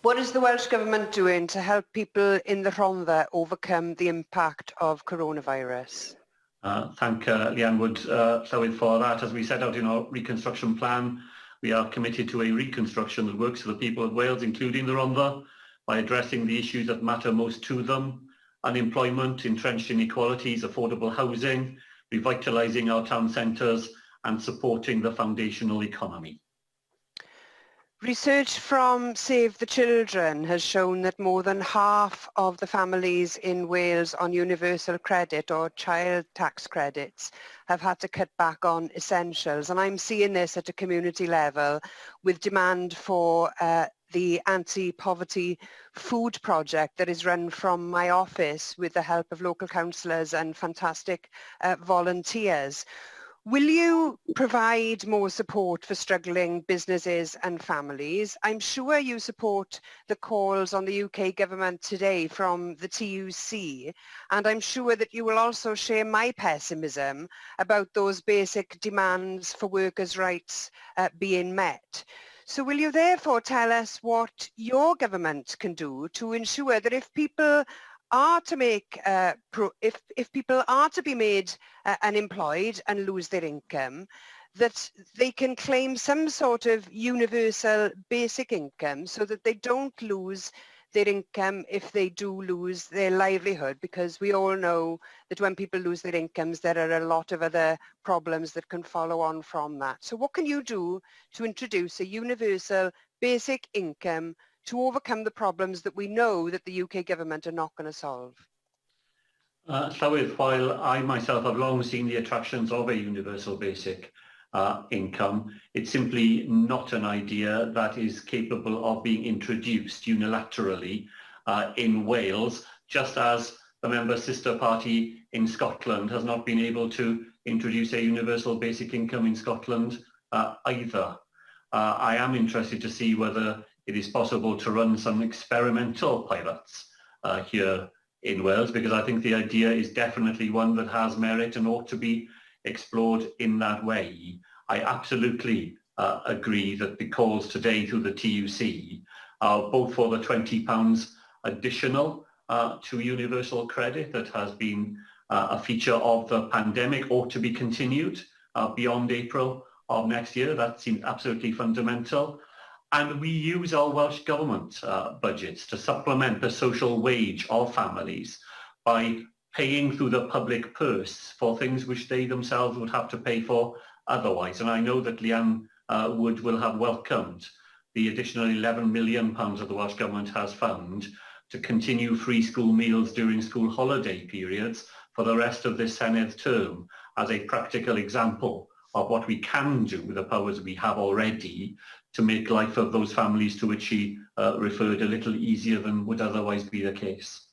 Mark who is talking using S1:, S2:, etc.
S1: What is the Welsh Government doing to help people in the Rhondda overcome the impact of coronavirus?
S2: Thank Leanne Wood Llywydd for that. As we set out in our reconstruction plan, we are committed to a reconstruction that works for the people of Wales, including the Rhondda, by addressing the issues that matter most to them: unemployment, entrenched inequalities, affordable housing, revitalising our town centres and supporting the foundational economy.
S1: Research from Save the Children has shown that more than half of the families in Wales on universal credit or child tax credits have had to cut back on essentials, and I'm seeing this at a community level with demand for the anti-poverty food project that is run from my office with the help of local councillors and fantastic volunteers. Will you provide more support for struggling businesses and families? I'm sure you support the calls on the UK government today from the TUC, and I'm sure that you will also share my pessimism about those basic demands for workers' rights being met. So will you therefore tell us what your government can do to ensure that if people are to make, if people are to be made unemployed and lose their income, that they can claim some sort of universal basic income so that they don't lose their income if they do lose their livelihood, because we all know that when people lose their incomes, there are a lot of other problems that can follow on from that. So what can you do to introduce a universal basic income to overcome the problems that we know that the UK government are not going to solve?
S2: Llywydd, while I myself have long seen the attractions of a universal basic income, it's simply not an idea that is capable of being introduced unilaterally in Wales, just as the member sister party in Scotland has not been able to introduce a universal basic income in Scotland either. I am interested to see whether it is possible to run some experimental pilots here in Wales, because I think the idea is definitely one that has merit and ought to be explored in that way. I absolutely agree that the calls today through the TUC are both for the £20 additional to universal credit that has been a feature of the pandemic ought to be continued beyond April of next year. That seems absolutely fundamental. And we use our Welsh Government budgets to supplement the social wage of families by paying through the public purse for things which they themselves would have to pay for otherwise. And I know that Leanne Wood will have welcomed the additional £11 million that the Welsh Government has found to continue free school meals during school holiday periods for the rest of this Senedd term, as a practical example of what we can do with the powers we have already to make life of those families to which she referred a little easier than would otherwise be the case.